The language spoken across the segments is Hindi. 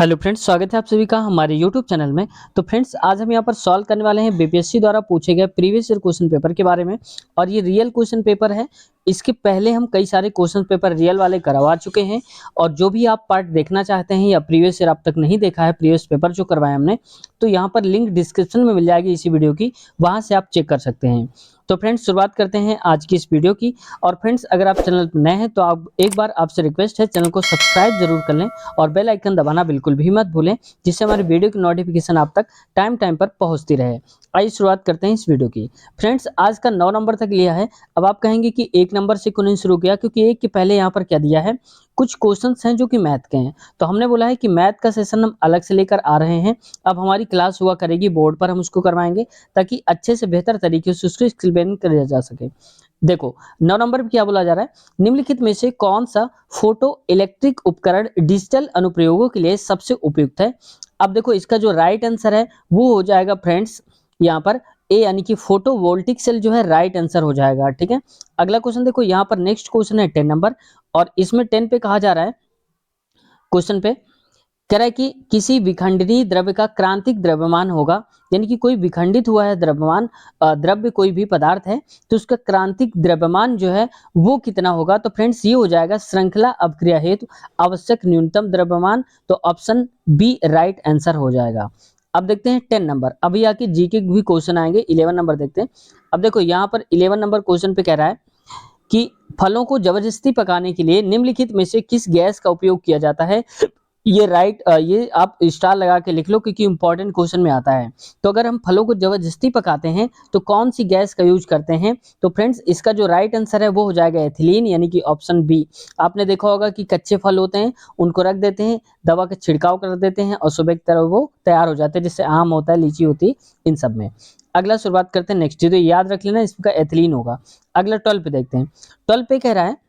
हेलो फ्रेंड्स, स्वागत है आप सभी का हमारे यूट्यूब चैनल में। तो फ्रेंड्स, आज हम यहाँ पर सॉल्व करने वाले हैं बीपीएससी द्वारा पूछे गए प्रीवियस ईयर क्वेश्चन पेपर के बारे में। और ये रियल क्वेश्चन पेपर है। इसके पहले हम कई सारे क्वेश्चन पेपर रियल वाले करवा चुके हैं। और जो भी आप पार्ट देखना चाहते हैं या प्रीवियस ईयर आप तक नहीं देखा है प्रीवियस पेपर जो करवाए हमने, तो यहाँ पर लिंक डिस्क्रिप्शन में मिल जाएगी इसी वीडियो की, वहाँ से आप चेक कर सकते हैं। तो फ्रेंड्स, शुरुआत करते हैं आज की इस वीडियो की। और फ्रेंड्स, अगर आप चैनल पर नए हैं तो आप एक बार आपसे रिक्वेस्ट है, चैनल को सब्सक्राइब जरूर कर लें और बेल आइकन दबाना बिल्कुल भी मत भूलें, जिससे हमारी वीडियो की नोटिफिकेशन आप तक टाइम टाइम पर पहुंचती रहे। आइए शुरुआत करते हैं इस वीडियो की। फ्रेंड्स, आज का 9 नंबर तक लिया है। अब आप कहेंगे कि 1 नंबर से क्यों नहीं शुरू किया, क्योंकि 1 के पहले यहाँ पर क्या दिया है, कुछ क्वेश्चंस हैं जो कि मैथ के हैं। तो हमने बोला है कि मैथ का सेशन हम अलग से लेकर आ रहे हैं। अब हमारी क्लास हुआ करेगी बोर्ड पर, हम उसको करवाएंगे ताकि अच्छे से बेहतर तरीके से उसको स्किल बिल्ड किया जा सके। देखो 9 नंबर पे क्या बोला जा रहा है, निम्नलिखित में से कौन सा फोटो इलेक्ट्रिक उपकरण डिजिटल अनुप्रयोगों के लिए सबसे उपयुक्त है। अब देखो इसका जो राइट आंसर है वो हो जाएगा फ्रेंड्स यहाँ पर ए, यानी कि फोटोवोल्टिक सेल जो है राइट आंसर हो जाएगा। ठीक है, अगला क्वेश्चन देखो, यहाँ पर नेक्स्ट क्वेश्चन है 10 नंबर। और इसमें 10 पे कहा जा रहा है, क्वेश्चन पे कह रहा है कि किसी विखंडनीय द्रव्य का क्रांतिक द्रव्यमान होगा, यानी कि कोई विखंडित हुआ है द्रव्यमान, द्रव्य कोई भी पदार्थ है तो उसका क्रांतिक द्रव्यमान जो है वो कितना होगा। तो फ्रेंड्स, ये हो जाएगा श्रृंखला अभिक्रिया हेतु आवश्यक न्यूनतम द्रव्यमान। तो ऑप्शन बी राइट आंसर हो जाएगा। अब देखते हैं 10 नंबर। अभी आके जीके भी क्वेश्चन आएंगे। 11 नंबर देखते हैं। अब देखो यहाँ पर 11 नंबर क्वेश्चन पे कह रहा है कि फलों को जबरदस्ती पकाने के लिए निम्नलिखित में से किस गैस का उपयोग किया जाता है। ये आप स्टार लगा के लिख लो, क्योंकि इंपॉर्टेंट क्वेश्चन में आता है। तो अगर हम फलों को जबरदस्ती पकाते हैं तो कौन सी गैस का यूज करते हैं। तो फ्रेंड्स, इसका जो राइट आंसर है वो हो जाएगा एथिलीन, यानी कि ऑप्शन बी। आपने देखा होगा कि कच्चे फल होते हैं उनको रख देते हैं, दवा का छिड़काव कर देते हैं और सुबह की तरह वो तैयार हो जाते हैं, जैसे आम होता है, लीची होती है, इन सब में। अगला शुरुआत करते हैं नेक्स्ट, तो याद रख लेना इसका एथिलीन होगा। अगला 12 पे देखते हैं। 12 पे कह रहा है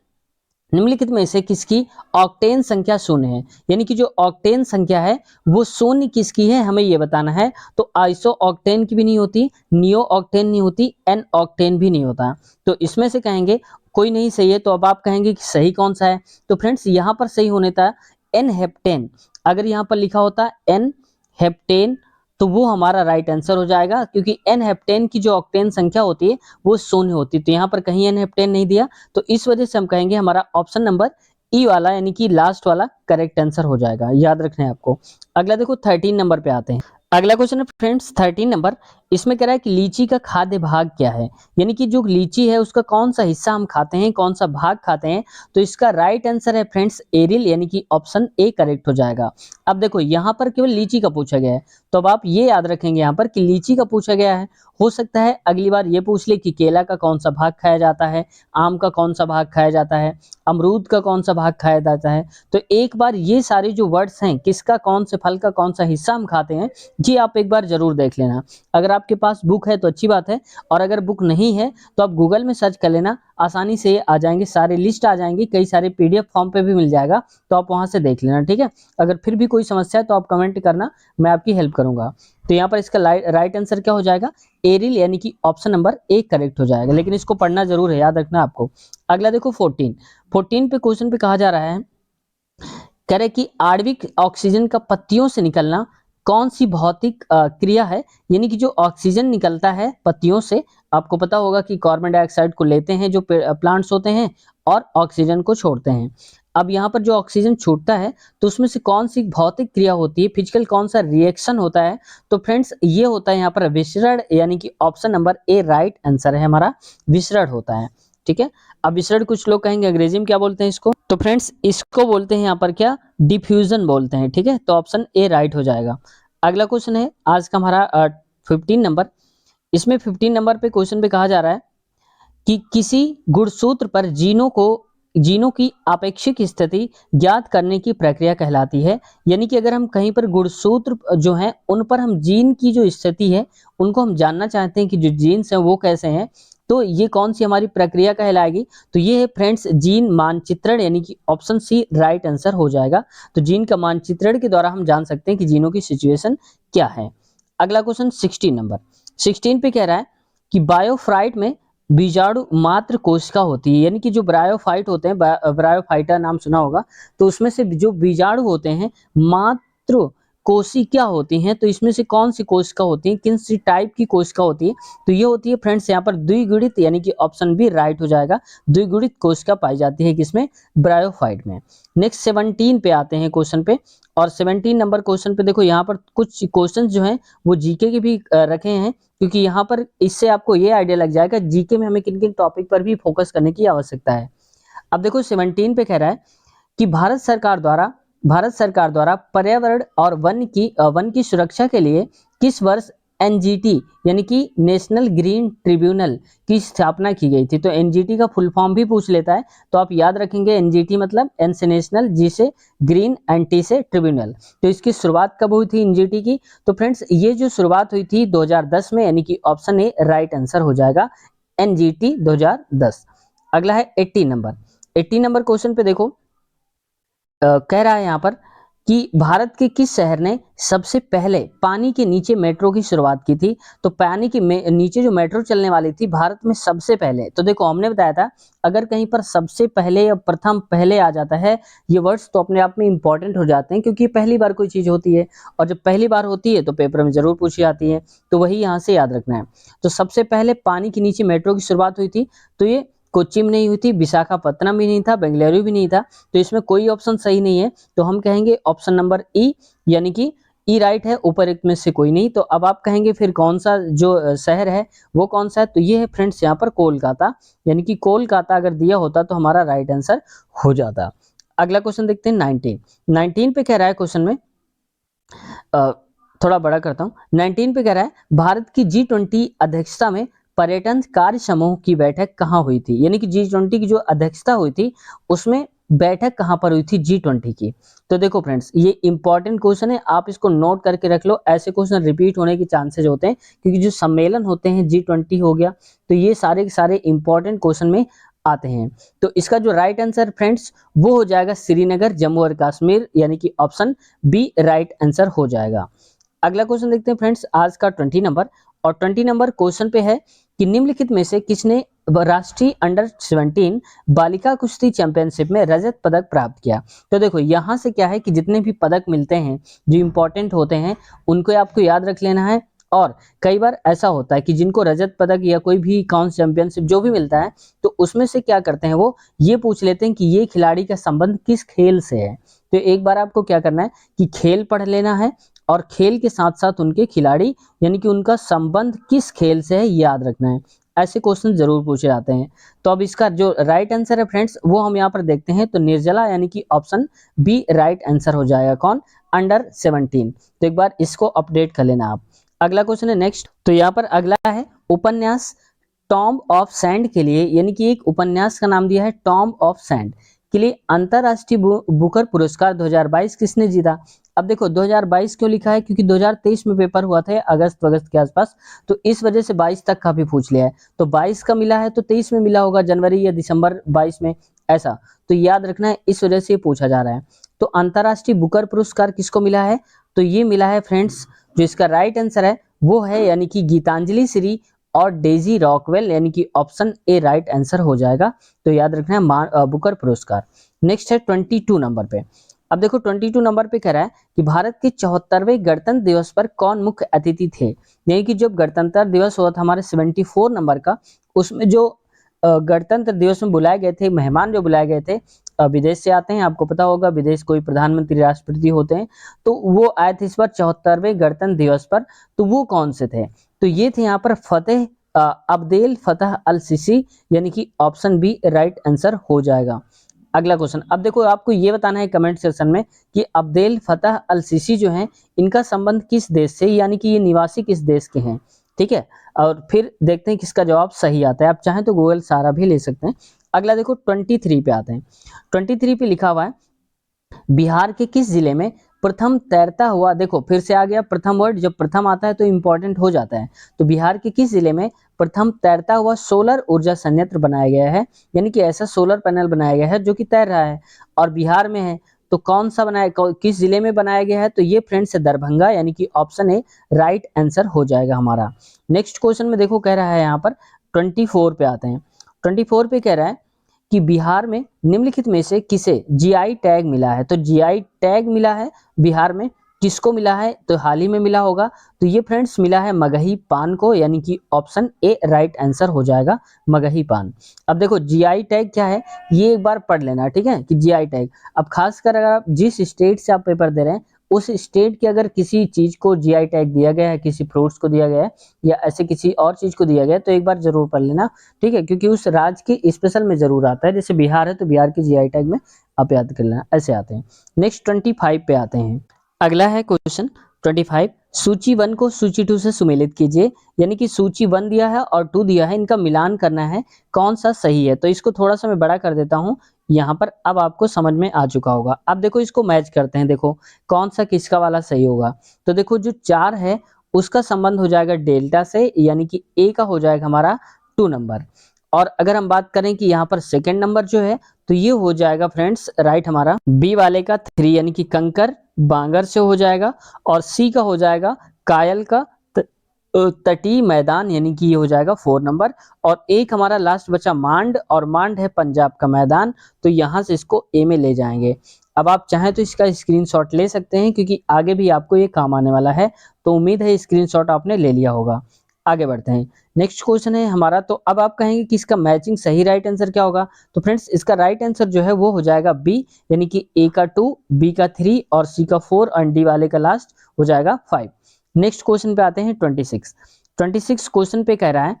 निम्नलिखित में से किसकी ऑक्टेन संख्या शून्य है, यानी कि जो ऑक्टेन संख्या है वो शून्य किसकी है, हमें ये बताना है। तो आइसो ऑक्टेन की भी नहीं होती, नियो ऑक्टेन नहीं होती, एन ऑक्टेन भी नहीं होता। तो इसमें से कहेंगे कोई नहीं सही है। तो अब आप कहेंगे कि सही कौन सा है। तो फ्रेंड्स, यहाँ पर सही होने था एन हेप्टेन। अगर यहाँ पर लिखा होता एन हेप्टेन तो वो हमारा राइट आंसर हो जाएगा, क्योंकि एन हेप्टेन की जो ऑक्टेन संख्या होती है वो शून्य होती है। तो यहाँ पर कहीं एन हेप्टेन नहीं दिया, तो इस वजह से हम कहेंगे हमारा ऑप्शन नंबर ई वाला, यानी कि लास्ट वाला करेक्ट आंसर हो जाएगा। याद रखना है आपको। अगला देखो 13 नंबर पे आते हैं। अगला क्वेश्चन है फ्रेंड्स 13 नंबर। इसमें कह रहा है कि लीची का खाद्य भाग क्या है, यानी कि जो लीची है उसका कौन सा हिस्सा हम खाते हैं, कौन सा भाग खाते हैं। तो इसका राइट आंसर है फ्रेंड्स एरिल, यानी कि ऑप्शन ए करेक्ट हो जाएगा। अब देखो यहाँ पर केवल लीची का पूछा गया है, तो अब आप ये याद रखेंगे यहाँ पर कि लीची का पूछा गया है। हो सकता है अगली बार ये पूछ ले कि केला का कौन सा भाग खाया जाता है, आम का कौन सा भाग खाया जाता है, अमरूद का कौन सा भाग खाया जाता है। तो एक बार ये सारे जो वर्ड्स हैं, किसका कौन से फल का कौन सा हिस्सा हम खाते हैं, जी आप एक बार जरूर देख लेना। अगर आपके पास बुक है तो अच्छी बात है, और अगर बुक नहीं है तो आप गूगल में सर्च कर लेना, आसानी से आ जाएंगे, सारे लिस्ट आ जाएंगी, कई सारे पीडीएफ फॉर्म पे भी मिल जाएगा, तो आप वहां से देख लेना। ठीक है, अगर फिर भी कोई समस्या है तो आप कमेंट करना, मैं आपकी हेल्प करूंगा। तो यहाँ पर इसका राइट आंसर क्या हो जाएगा, एरिल, यानी कि ऑप्शन नंबर ए करेक्ट हो जाएगा। लेकिन इसको पढ़ना जरूर है, याद रखना आपको। अगला देखो 14 पे क्वेश्चन पे कहा जा रहा है, कह रहे कि आणविक ऑक्सीजन का पत्तियों से निकलना कौन सी भौतिक क्रिया है, यानी कि जो ऑक्सीजन निकलता है पत्तियों से, आपको पता होगा कि कार्बन डाइऑक्साइड को लेते हैं जो प्लांट्स होते हैं और ऑक्सीजन को छोड़ते हैं। अब यहाँ पर जो ऑक्सीजन छूटता है तो उसमें से कौन सी भौतिक क्रिया होती है, फिजिकल कौन सा रिएक्शन होता है। तो फ्रेंड्स, ये होता है यहाँ पर विसरण, यानी कि option number A right answer है हमारा, विसरण होता है। ठीक है, अब विसरण कुछ लोग कहेंगे अंग्रेजी में क्या बोलते हैं इसको, तो फ्रेंड्स इसको बोलते हैं यहाँ पर क्या, डिफ्यूजन बोलते हैं। ठीक है, तो ऑप्शन ए राइट हो जाएगा। अगला क्वेश्चन है आज का हमारा 15 नंबर। इसमें 15 नंबर पे क्वेश्चन पे कहा जा रहा है कि किसी गुणसूत्र पर जीनों की आपेक्षिक स्थिति ज्ञात करने की प्रक्रिया कहलाती है, यानी कि अगर हम कहीं पर गुणसूत्र जो हैं उन पर हम जीन की जो स्थिति है उनको हम जानना चाहते हैं कि जो जीन्स हैं वो कैसे हैं, तो ये कौन सी हमारी प्रक्रिया कहलाएगी। तो ये है फ्रेंड्स जीन मानचित्रण, यानी कि ऑप्शन सी राइट आंसर हो जाएगा। तो जीन का मानचित्रण के द्वारा हम जान सकते हैं कि जीनों की सिचुएशन क्या है। अगला क्वेश्चन 16 नंबर। 16 पे कह रहा है कि बायोफ्राइट में बीजाणु मात्र कोशिका होती है, यानी कि जो ब्रायोफाइट होते हैं, ब्रायोफाइटा नाम सुना होगा, तो उसमें से जो बीजाणु होते हैं मित्र कोशिका होती हैं, तो इसमें से कौन सी कोशिका होती है, किन सी टाइप की कोशिका होती है, तो ये होती है फ्रेंड्स यहाँ पर द्विगुणित, यानी कि ऑप्शन बी राइट हो जाएगा। द्विगुणित कोशिका पाई जाती है किसमें, ब्रायोफाइट में। नेक्स्ट 17 पे आते हैं क्वेश्चन पे, और 17 नंबर क्वेश्चन पे देखो यहाँ पर कुछ क्वेश्चन जो हैं वो जीके के भी रखे हैं, क्योंकि यहाँ पर इससे आपको ये आइडिया लग जाएगा जीके में हमें किन किन टॉपिक पर भी फोकस करने की आवश्यकता है। अब देखो 17 पे कह रहा है कि भारत सरकार द्वारा पर्यावरण और वन की सुरक्षा के लिए किस वर्ष एनजीटी यानी कि नेशनल ग्रीन ट्रिब्यूनल की स्थापना की गई थी। तो एनजीटी का फुल फॉर्म भी पूछ लेता है, तो आप याद रखेंगे एनजीटी मतलब एन से नेशनल, जी से ग्रीन एंड टी से ट्रिब्यूनल। तो इसकी शुरुआत कब हुई थी एनजीटी की, तो फ्रेंड्स ये जो शुरुआत हुई थी 2010 में, यानी कि ऑप्शन ए राइट आंसर हो जाएगा, एनजीटी 2010। अगला है 80 नंबर क्वेश्चन पे देखो कह रहा है यहाँ पर कि भारत के किस शहर ने सबसे पहले पानी के नीचे मेट्रो की शुरुआत की थी। तो पानी के नीचे जो मेट्रो चलने वाली थी भारत में सबसे पहले, तो देखो हमने बताया था अगर कहीं पर सबसे पहले या प्रथम पहले आ जाता है ये वर्ड्स तो अपने आप में इंपॉर्टेंट हो जाते हैं, क्योंकि पहली बार कोई चीज होती है, और जब पहली बार होती है तो पेपर में जरूर पूछी जाती है, तो वही यहाँ से याद रखना है। तो सबसे पहले पानी के नीचे मेट्रो की शुरुआत हुई थी, तो ये कोच्चि में नहीं हुई थी, विशाखापत्तनम भी नहीं था, बेंगलुरु भी नहीं था, तो इसमें कोई ऑप्शन सही नहीं है, तो हम कहेंगे ऑप्शन नंबर ई, यानी कि ई राइट है, ऊपर एक में से कोई नहीं। तो अब आप कहेंगे फिर कौन सा जो शहर है वो कौन सा है, तो ये है फ्रेंड्स यहाँ पर कोलकाता, यानी कि कोलकाता अगर दिया होता तो हमारा राइट आंसर हो जाता। अगला क्वेश्चन देखते हैं 19 पे कह रहा है क्वेश्चन में थोड़ा बड़ा करता हूँ। 19 पे कह रहा है भारत की G20 अध्यक्षता में पर्यटन कार्य समूह की बैठक कहाँ हुई थी, यानी कि G20 की जो अध्यक्षता हुई थी उसमें बैठक कहाँ पर हुई थी G20 की। तो देखो फ्रेंड्स ये इंपॉर्टेंट क्वेश्चन है, आप इसको नोट करके रख लो, ऐसे क्वेश्चन रिपीट होने के चांसेस होते हैं, क्योंकि जो सम्मेलन होते हैं G20 हो गया, तो ये सारे के सारे इंपॉर्टेंट क्वेश्चन में आते हैं। तो इसका जो राइट आंसर फ्रेंड्स वो हो जाएगा श्रीनगर जम्मू और कश्मीर, यानी कि ऑप्शन बी राइट आंसर हो जाएगा। अगला क्वेश्चन देखते हैं फ्रेंड्स आज का 20 नंबर, और 20 नंबर क्वेश्चन पे है कि निम्नलिखित में से किसने राष्ट्रीय अंडर 17 बालिका कुश्ती चैंपियनशिप में रजत पदक प्राप्त किया। तो देखो यहाँ से क्या है कि जितने भी पदक मिलते हैं जो इंपॉर्टेंट होते हैं उनको आपको याद रख लेना है, और कई बार ऐसा होता है कि जिनको रजत पदक या कोई भी कांस्य चैंपियनशिप जो भी मिलता है तो उसमें से क्या करते हैं वो ये पूछ लेते हैं कि ये खिलाड़ी का संबंध किस खेल से है। तो एक बार आपको क्या करना है कि खेल पढ़ लेना है, और खेल के साथ साथ उनके खिलाड़ी यानी कि उनका संबंध किस खेल से है याद रखना है, ऐसे क्वेश्चन जरूर पूछे जाते हैं। तो अब इसका जो राइट आंसर है फ्रेंड्स वो हम यहाँ पर देखते हैं, तो निर्जला यानी कि ऑप्शन बी राइट आंसर हो जाएगा, कौन, अंडर 17। तो एक बार इसको अपडेट कर लेना आप। अगला क्वेश्चन है नेक्स्ट, तो यहाँ पर अगला है उपन्यास टॉम्ब ऑफ सैंड के लिए, यानी कि एक उपन्यास का नाम दिया है टॉम्ब ऑफ सैंड के लिए अंतरराष्ट्रीय बुकर पुरस्कार 2022 किसने जीता। अब देखो 2022 क्यों लिखा है, क्योंकि 2023 में पेपर हुआ था अगस्त के आसपास, तो इस वजह से 22 तक का भी पूछ लिया है, तो 22 का मिला है तो 23 में मिला होगा, जनवरी या दिसंबर 22 में, ऐसा तो याद रखना है, इस वजह से ये पूछा जा रहा है। तो अंतरराष्ट्रीय बुकर पुरस्कार किसको मिला है, तो ये मिला है फ्रेंड्स, जो इसका राइट आंसर है वो है यानी कि गीतांजलि श्री और डेजी रॉकवेल, यानी कि ऑप्शन ए राइट आंसर हो जाएगा। तो याद रखना है बुकर पुरस्कार। नेक्स्ट है 22 नंबर पे, अब देखो 22 नंबर पे कह रहा है कि भारत के 74वें गणतंत्र दिवस पर कौन मुख्य अतिथि थे, यानी कि जब गणतंत्र दिवस हुआ था हमारे 74 नंबर का, उसमें जो गणतंत्र दिवस में बुलाए गए थे मेहमान, जो बुलाए गए थे विदेश से आते हैं, आपको पता होगा विदेश कोई प्रधानमंत्री राष्ट्रपति होते हैं, तो वो आए थे इस बार 74वें गणतंत्र दिवस पर, तो वो कौन से थे, तो ये थे यहाँ पर फतेह अब्देल फतह अल सीसी, यानी कि ऑप्शन बी राइट आंसर हो जाएगा। अगला क्वेश्चन, अब देखो आपको ये बताना है कमेंट सेक्शन में कि अब्देल फतह अल सीसी जो हैं इनका संबंध किस देश से, यानी कि ये निवासी किस देश के हैं, ठीक है, और फिर देखते हैं किसका जवाब सही आता है, आप चाहें तो गूगल सारा भी ले सकते हैं। अगला देखो 23 पे आते हैं, 23 पे लिखा हुआ है बिहार के किस जिले में प्रथम तैरता हुआ, देखो फिर से आ गया प्रथम वर्ड, जब प्रथम आता है तो इंपॉर्टेंट हो जाता है, तो बिहार के किस जिले में प्रथम तैरता हुआ सोलर ऊर्जा संयंत्र बनाया गया है, यानी कि ऐसा सोलर पैनल बनाया गया है जो कि तैर रहा है और बिहार में है, तो कौन सा बनाया, किस जिले में बनाया गया है, तो ये फ्रेंड्स है दरभंगा, यानी कि ऑप्शन ए राइट आंसर हो जाएगा हमारा। नेक्स्ट क्वेश्चन में देखो कह रहा है यहाँ पर 24 पे आते हैं, 24 पे कह रहा है कि बिहार में निम्नलिखित में से किसे जीआई टैग मिला है, तो जीआई टैग मिला है बिहार में किसको मिला है, तो हाल ही में मिला होगा। तो ये फ्रेंड्स मिला है मगही पान को, यानी कि ऑप्शन ए राइट आंसर हो जाएगा मगही पान। अब देखो जीआई टैग क्या है, ये एक बार पढ़ लेना, ठीक है, कि जीआई टैग। अब खासकर अगर आप जिस स्टेट से आप पेपर दे रहे हैं उस स्टेट की अगर किसी चीज को जीआई टैग दिया गया है, किसी फ्रूट्स को दिया गया है या ऐसे किसी और चीज को दिया गया है, तो एक बार जरूर पढ़ लेना, ठीक है, क्योंकि उस राज्य के स्पेशल में जरूर आता है। जैसे बिहार है तो बिहार के जीआई टैग में आप याद कर लेना, ऐसे आते हैं। नेक्स्ट 25 पे आते हैं। अगला है क्वेश्चन 25, सूची 1 को सूची 2 से सुमेलित कीजिए, यानी कि सूची 1 दिया है और 2 दिया है, इनका मिलान करना है, कौन सा सही है। तो इसको थोड़ा सा मैं बड़ा कर देता हूं यहाँ पर, अब आपको समझ में आ चुका होगा। अब देखो इसको मैच करते हैं, देखो कौन सा किसका वाला सही होगा। तो देखो जो 4 है उसका संबंध हो जाएगा डेल्टा से, यानी कि ए का हो जाएगा हमारा 2 नंबर। और अगर हम बात करें कि यहाँ पर सेकंड नंबर जो है, तो ये हो जाएगा फ्रेंड्स राइट हमारा बी वाले का 3, यानी कि कंकर बांगर से हो जाएगा। और सी का हो जाएगा कायल का तटीय मैदान, यानी कि ये हो जाएगा 4 नंबर। और एक हमारा लास्ट बचा मांड, और मांड है पंजाब का मैदान, तो यहाँ से इसको ए में ले जाएंगे। अब आप चाहें तो इसका स्क्रीनशॉट ले सकते हैं, क्योंकि आगे भी आपको ये काम आने वाला है। तो उम्मीद है स्क्रीनशॉट आपने ले लिया होगा। आगे बढ़ते हैं, नेक्स्ट क्वेश्चन है हमारा। तो अब आप कहेंगे कि इसका मैचिंग सही राइट आंसर क्या होगा। तो फ्रेंड्स इसका राइट आंसर जो है वो हो जाएगा बी, यानी कि ए का 2, बी का 3 और सी का 4 और डी वाले का लास्ट हो जाएगा 5। नेक्स्ट क्वेश्चन पे आते हैं 26 क्वेश्चन पे कह रहा है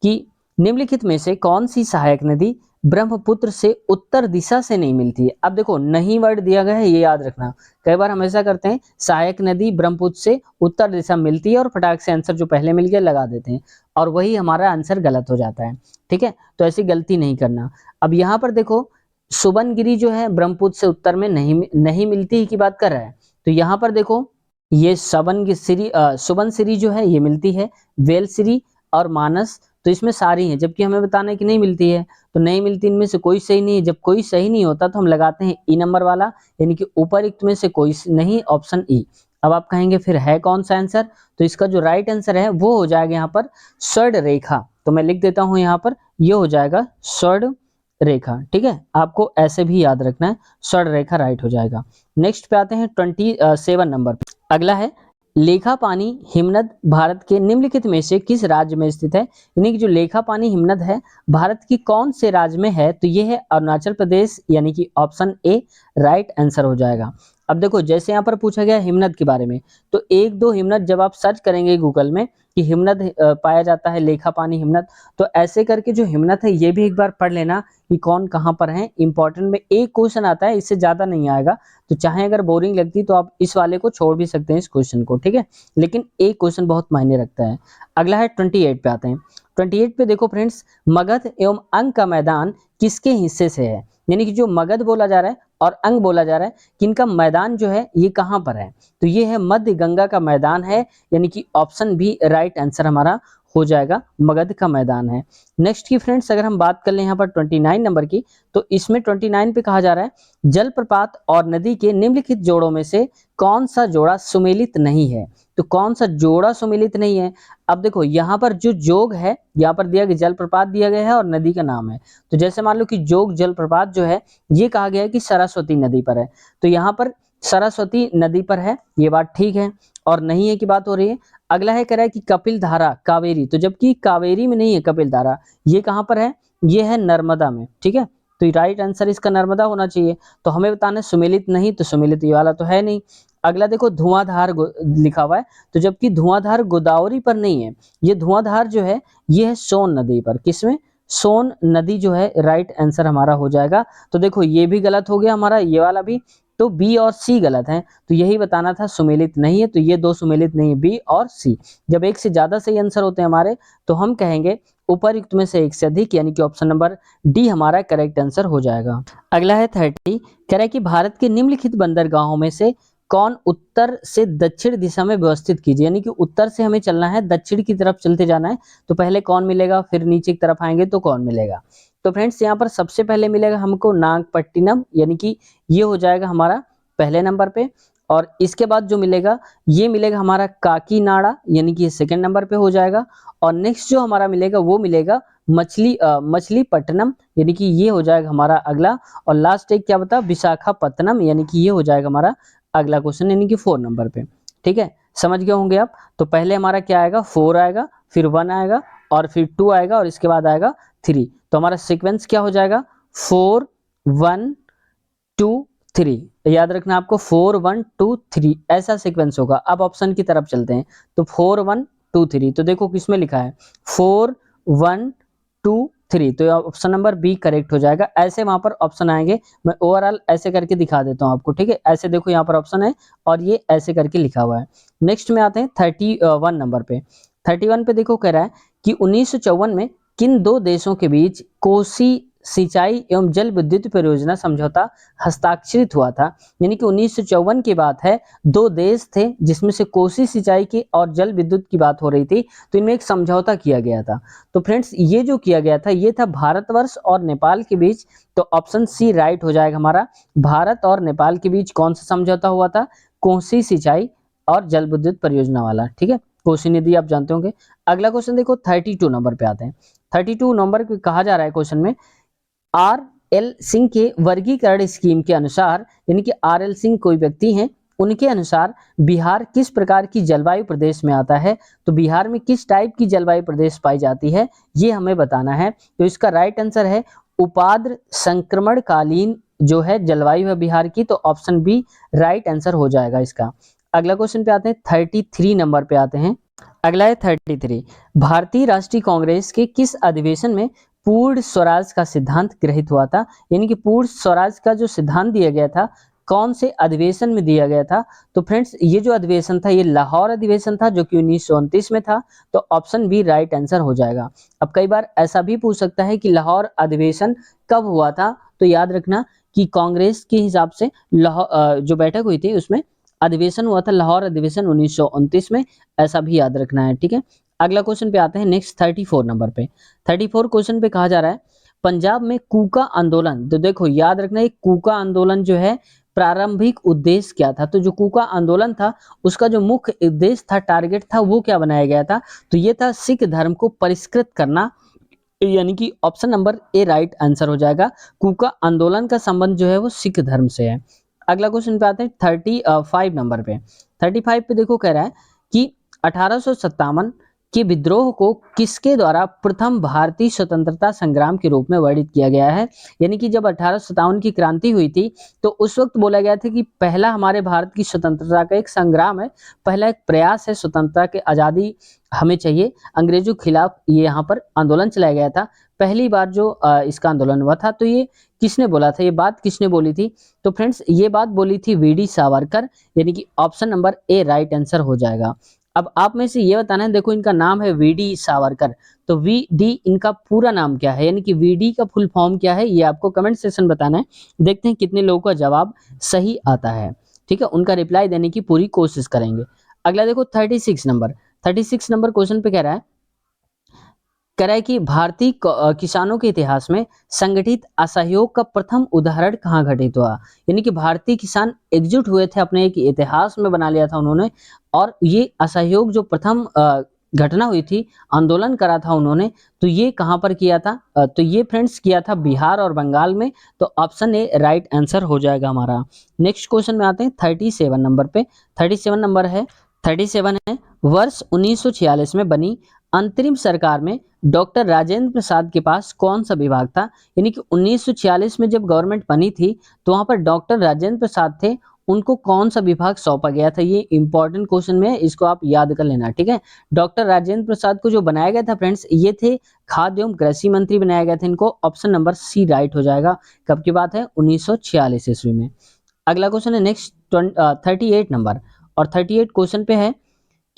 कि निम्नलिखित में से कौन सी सहायक नदी ब्रह्मपुत्र से उत्तर दिशा से नहीं मिलती है। अब देखो नहीं वर्ड दिया गया है, ये याद रखना। कई बार हम ऐसा करते हैं सहायक नदी ब्रह्मपुत्र से उत्तर दिशा मिलती है और फटाक से आंसर जो पहले मिल गया लगा देते हैं, और वही हमारा आंसर गलत हो जाता है, ठीक है। तो ऐसी गलती नहीं करना। अब यहाँ पर देखो सुबनगिरी जो है ब्रह्मपुत्र से उत्तर में नहीं मिलती ही की बात कर रहा है। तो यहाँ पर देखो ये सुबनसिरी जो है ये मिलती है, वेलसिरी और मानस, तो इसमें सारी हैं, जबकि हमें बताना है कि नहीं मिलती है। तो नहीं मिलती, इनमें से कोई सही नहीं है। जब कोई सही नहीं होता तो हम लगाते हैं ई नंबर वाला, यानी कि उपरयुक्त में से कोई नहीं, ऑप्शन ई। अब आप कहेंगे फिर है कौन सा आंसर, तो इसका जो राइट आंसर है वो हो जाएगा यहाँ पर स्वर्ण रेखा। तो मैं लिख देता हूँ यहाँ पर, ये हो जाएगा स्वर्ण रेखा, ठीक है, आपको ऐसे भी याद रखना है, स्वर्ण रेखा राइट हो जाएगा। नेक्स्ट पे आते हैं 27 नंबर पे। अगला है लेखापानी हिमनद भारत के निम्नलिखित में से किस राज्य में स्थित है। यानी कि जो लेखापानी हिमनद है भारत की कौन से राज्य में है, तो ये है अरुणाचल प्रदेश, यानी कि ऑप्शन ए राइट आंसर हो जाएगा। अब देखो जैसे यहाँ पर पूछा गया हिमनद के बारे में, तो एक दो हिमनद जब आप सर्च करेंगे गूगल में कि हिमनद पाया जाता है, लेखापानी हिमनद, तो ऐसे करके जो हिमनद है ये भी एक बार पढ़ लेना कि कौन कहाँ पर है। इंपॉर्टेंट में एक क्वेश्चन आता है, इससे ज्यादा नहीं आएगा। तो चाहे अगर बोरिंग लगती तो आप इस वाले को छोड़ भी सकते हैं, इस क्वेश्चन को, ठीक है, लेकिन एक क्वेश्चन बहुत मायने रखता है। अगला है 28 पे आते हैं। 28 पे देखो फ्रेंड्स, मगध एवं अंग का मैदान किसके हिस्से से है। यानी कि जो मगध बोला जा रहा है और अंग बोला जा रहा है, किनका मैदान जो है ये कहाँ पर है, तो ये है मध्य गंगा का मैदान है, यानी कि ऑप्शन बी राइट आंसर हमारा हो जाएगा, मगध का मैदान है। नेक्स्ट की फ्रेंड्स अगर हम बात कर लें यहाँ पर 29 नंबर की, तो इसमें 29 पे कहा जा रहा है जलप्रपात और नदी के निम्नलिखित जोड़ों में से कौन सा जोड़ा सुमेलित नहीं है। तो कौन सा जोड़ा सुमेलित नहीं है। अब देखो यहाँ पर जो जोग है, यहाँ पर दिया गया जलप्रपात दिया गया है और नदी का नाम है। तो जैसे मान लो कि जोग जलप्रपात जो है ये कहा गया है कि सरस्वती नदी पर है, तो यहाँ पर सरस्वती नदी पर है, ये बात ठीक है, और नहीं है की बात हो रही है। अगला है कह रहा है कि कपिल धारा कावेरी, तो जबकि कावेरी में नहीं है कपिल धारा, ये कहाँ पर है, ये है नर्मदा में, ठीक है। तो राइट आंसर इसका नर्मदा होना चाहिए। तो हमें बताना है सुमेलित नहीं, तो सुमेलित ये वाला तो है नहीं। अगला देखो धुआंधार लिखा हुआ है, तो जबकि धुआंधार गोदावरी पर नहीं है, ये धुआंधार जो है ये है सोन नदी पर, किसमें, सोन नदी जो है राइट आंसर हमारा हो जाएगा। तो देखो ये भी गलत हो गया हमारा, ये वाला भी, तो बी और सी गलत है। तो यही बताना था सुमेलित नहीं है, तो ये दो सुमेलित नहीं है, बी और सी। जब एक से ज्यादा सही आंसर होते हैं हमारे, तो हम कहेंगे उपरयुक्त में से एक से अधिक, यानी कि ऑप्शन नंबर डी हमारा करेक्ट आंसर हो जाएगा। अगला है 30, कह रहा है कि भारत के निम्नलिखित बंदरगाहों में से कौन उत्तर से दक्षिण दिशा में व्यवस्थित कीजिए। यानी कि उत्तर से हमें चलना है, दक्षिण की तरफ चलते जाना है, तो पहले कौन मिलेगा, फिर नीचे की तरफ आएंगे तो कौन मिलेगा। तो फ्रेंड्स यहाँ पर सबसे पहले मिलेगा हमको नागपट्टिनम, यानी कि ये हो जाएगा हमारा पहले नंबर पे। और इसके बाद जो मिलेगा ये मिलेगा हमारा काकीनाडा, यानी कि सेकंड नंबर पे हो जाएगा। और नेक्स्ट जो हमारा मिलेगा वो मिलेगा मछलीपट्टनम, यानी कि ये हो जाएगा हमारा अगला। और लास्ट एक क्या बता, विशाखापत्तनम, यानी कि ये हो जाएगा हमारा अगला क्वेश्चन यानी कि 4 नंबर पे। ठीक है, समझ गए होंगे आप। तो पहले हमारा क्या आएगा, 4 आएगा, फिर 1 आएगा, और फिर 2 आएगा, और इसके बाद आएगा 3। तो हमारा सीक्वेंस क्या हो जाएगा, 4 1 2 3। याद रखना आपको, 4 1 2 3 ऐसा सीक्वेंस होगा। अब ऑप्शन की तरफ चलते हैं। तो 4 1 2 3, तो देखो किसमें लिखा है 4 1 2 3, तो ऑप्शन नंबर बी करेक्ट हो जाएगा। ऐसे वहां पर ऑप्शन आएंगे, मैं ओवरऑल ऐसे करके दिखा देता हूं आपको। ठीक है, ऐसे देखो यहाँ पर ऑप्शन है और ये ऐसे करके लिखा हुआ है। नेक्स्ट में आते हैं 31 नंबर पे। 31 पे देखो कह रहा है कि 1954 में किन दो देशों के बीच कोसी सिंचाई एवं जल विद्युत परियोजना समझौता हस्ताक्षरित हुआ था। यानी कि 1954 की बात है, दो देश थे जिसमें से कोसी सिंचाई की और जल विद्युत की बात हो रही थी, तो इनमें एक समझौता किया गया था। तो फ्रेंड्स ये जो किया गया था ये था भारतवर्ष और नेपाल के बीच। तो ऑप्शन सी राइट हो जाएगा हमारा। भारत और नेपाल के बीच कौन सा समझौता हुआ था, कोसी सिंचाई और जल विद्युत परियोजना वाला। ठीक है, कोसी नदी आप जानते होंगे। अगला क्वेश्चन देखो 32 नंबर पे आते हैं। 32 नंबर पे कहा जा रहा है क्वेश्चन में, आर एल सिंह के वर्गीकरण स्कीम के अनुसार, यानी कि आर एल सिंह कोई व्यक्ति हैं, उनके अनुसार बिहार किस प्रकार की जलवायु प्रदेश में आता है। तो बिहार में किस टाइप की जलवायु प्रदेश पाई जाती है ये हमें बताना है। तो इसका राइट आंसर है उपाद्र संक्रमणकालीन जो है जलवायु है बिहार की। तो ऑप्शन बी राइट आंसर हो जाएगा इसका। अगला क्वेश्चन पे आते हैं, 33 नंबर पे आते हैं। अगला है 33, भारतीय राष्ट्रीय कांग्रेस के किस अधिवेशन में पूर्ण स्वराज का सिद्धांत गृहीत हुआ था। यानी कि पूर्ण स्वराज का जो सिद्धांत दिया गया था कौन से अधिवेशन में दिया गया था। तो फ्रेंड्स ये जो अधिवेशन था ये लाहौर अधिवेशन था, जो कि 1929 में था। तो ऑप्शन बी राइट आंसर हो जाएगा। अब कई बार ऐसा भी पूछ सकता है कि लाहौर अधिवेशन कब हुआ था, तो याद रखना कि कांग्रेस के हिसाब से जो बैठक हुई थी उसमें अधिवेशन हुआ था लाहौर अधिवेशन 1929 में, ऐसा भी याद रखना है। ठीक है, अगला क्वेश्चन पे आते हैं नेक्स्ट 34 नंबर पे। 34 क्वेश्चन पे कहा जा रहा है, पंजाब में कूका आंदोलन। तो देखो याद रखना ये कूका आंदोलन जो है प्रारंभिक उद्देश्य क्या था। तो जो कूका आंदोलन था उसका जो मुख्य उद्देश्य था, टारगेट था, वो क्या बनाया गया था। तो ये था सिख धर्म को परिष्कृत करना। यानी कि option number A right answer हो जाएगा। कूका आंदोलन का संबंध जो है वो सिख धर्म से है। अगला क्वेश्चन पे आते हैं 35 नंबर पे। 35 पे देखो कह रहा है कि 1857 के विद्रोह को किसके द्वारा प्रथम भारतीय स्वतंत्रता संग्राम के रूप में वर्णित किया गया है। यानी कि जब 1857 की क्रांति हुई थी तो उस वक्त बोला गया था कि पहला हमारे भारत की स्वतंत्रता का एक संग्राम है, पहला एक प्रयास है, स्वतंत्रता के आज़ादी हमें चाहिए। अंग्रेजों के खिलाफ ये यहाँ पर आंदोलन चलाया गया था, पहली बार जो इसका आंदोलन हुआ था। तो ये किसने बोला था, ये बात किसने बोली थी। तो फ्रेंड्स ये बात बोली थी वीडी सावरकर। यानी कि option number A right answer हो जाएगा। अब आप में से ये बताना है, देखो इनका नाम है वीडी सावरकर, तो वी डी इनका पूरा नाम क्या है, यानी कि वीडी का फुल फॉर्म क्या है, ये आपको कमेंट सेक्शन बताना है। देखते हैं कितने लोगों का जवाब सही आता है। ठीक है, उनका रिप्लाई देने की पूरी कोशिश करेंगे। अगला देखो 36 नंबर। 36 नंबर क्वेश्चन पे कह रहा है कि भारतीय किसानों के इतिहास में संगठित असहयोग का प्रथम उदाहरण कहाँ घटित हुआ। यानी कि भारतीय किसान एकजुट हुए थे, अपने एक इतिहास में बना लिया था उन्होंने, और ये असहयोग जो प्रथम घटना हुई थी, आंदोलन करा था उन्होंने, तो ये कहाँ पर किया था। तो ये फ्रेंड्स किया था बिहार और बंगाल में। तो ऑप्शन ए राइट आंसर हो जाएगा हमारा। नेक्स्ट क्वेश्चन में आते हैं 37 नंबर पे। 37 नंबर है, 37 है, वर्ष 1946 में बनी अंतरिम सरकार में डॉक्टर राजेंद्र प्रसाद के पास कौन सा विभाग था। यानी कि 1946 में जब गवर्नमेंट बनी थी तो वहां पर डॉक्टर राजेंद्र प्रसाद थे, उनको कौन सा विभाग सौंपा गया था। ये इंपॉर्टेंट क्वेश्चन में है, इसको आप याद कर लेना। ठीक है, डॉक्टर राजेंद्र प्रसाद को जो बनाया गया था फ्रेंड्स, ये थे खाद्य एवं कृषि मंत्री बनाया गया था इनको। ऑप्शन नंबर सी राइट हो जाएगा। कब की बात है, 1946 ईस्वी में। अगला क्वेश्चन है नेक्स्ट 38 नंबर, और 38 क्वेश्चन पे है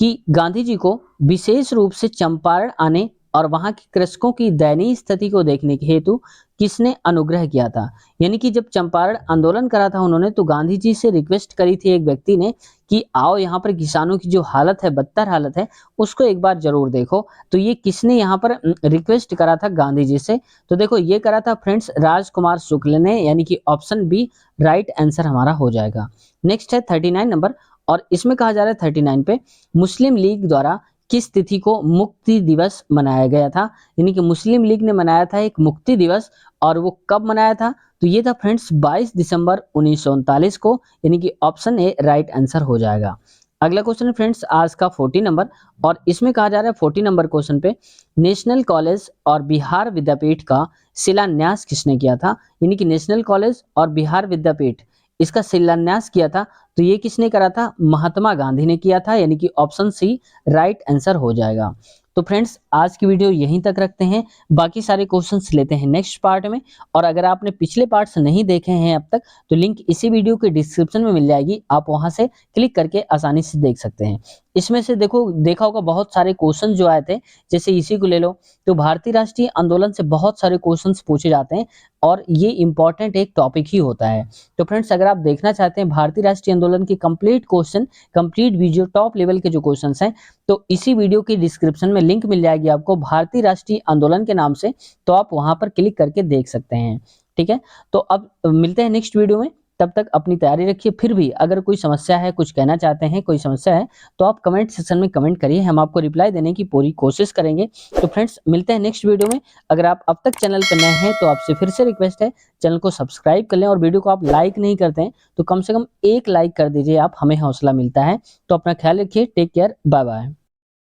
कि गांधी जी को विशेष रूप से चंपारण आने और वहां के कृषकों की दयनीय स्थिति को देखने के हेतु किसने अनुग्रह किया था। यानी कि जब चंपारण आंदोलन करा था उन्होंने, तो गांधी जी से रिक्वेस्ट करी थी एक व्यक्ति ने कि आओ यहाँ पर किसानों की जो हालत है, बदतर हालत है, उसको एक बार जरूर देखो। तो ये किसने यहाँ पर रिक्वेस्ट करा था गांधी जी से। तो देखो ये करा था फ्रेंड्स राजकुमार शुक्ल ने। यानी कि ऑप्शन बी राइट आंसर हमारा हो जाएगा। नेक्स्ट है 39 नंबर, और इसमें कहा जा रहा है 39 पे, मुस्लिम लीग द्वारा किस तिथि को मुक्ति दिवस मनाया गया था। यानी कि मुस्लिम लीग ने मनाया था एक मुक्ति दिवस, और वो कब मनाया था। तो ये था फ्रेंड्स 22 दिसंबर 1939 को, यानी कि ऑप्शन ए राइट आंसर हो जाएगा। अगला क्वेश्चन है फ्रेंड्स आज का 40 नंबर, और इसमें कहा जा रहा है 40 नंबर क्वेश्चन पे नेशनल कॉलेज और बिहार विद्यापीठ का शिलान्यास किसने किया था। यानी कि नेशनल कॉलेज और बिहार विद्यापीठ इसका शिलान्यास किया था, तो ये किसने करा था, महात्मा गांधी ने किया था, यानी कि ऑप्शन सी राइट आंसर हो जाएगा। तो फ्रेंड्स आज की वीडियो यहीं तक रखते हैं, बाकी सारे क्वेश्चंस लेते हैं नेक्स्ट पार्ट में। और अगर आपने पिछले पार्ट्स नहीं देखे हैं अब तक, तो लिंक इसी वीडियो के डिस्क्रिप्शन में मिल जाएगी, आप वहां से क्लिक करके आसानी से देख सकते हैं। इसमें से देखा होगा बहुत सारे क्वेश्चन जो आए थे, जैसे इसी को ले लो, तो भारतीय राष्ट्रीय आंदोलन से बहुत सारे क्वेश्चंस पूछे जाते हैं और ये इंपॉर्टेंट एक टॉपिक ही होता है। तो फ्रेंड्स अगर आप देखना चाहते हैं भारतीय राष्ट्रीय आंदोलन के complete question, complete video top level के जो क्वेश्चंस हैं, तो इसी वीडियो के डिस्क्रिप्शन में लिंक मिल जाएगी आपको भारतीय राष्ट्रीय आंदोलन के नाम से, तो आप वहां पर क्लिक करके देख सकते हैं। ठीक है, तो अब मिलते हैं नेक्स्ट वीडियो में, तब तक अपनी तैयारी रखिए। फिर भी अगर कोई समस्या है, कुछ कहना चाहते हैं, कोई समस्या है, तो आप कमेंट सेक्शन में कमेंट करिए, हम आपको रिप्लाई देने की पूरी कोशिश करेंगे। तो फ्रेंड्स मिलते हैं नेक्स्ट वीडियो में। अगर आप अब तक चैनल पर नए हैं तो आपसे फिर से रिक्वेस्ट है, चैनल को सब्सक्राइब कर लें, और वीडियो को आप लाइक नहीं करते हैं तो कम से कम एक लाइक कर दीजिए, आप हमें हौसला मिलता है। तो अपना ख्याल रखिए, टेक केयर, बाय बाय।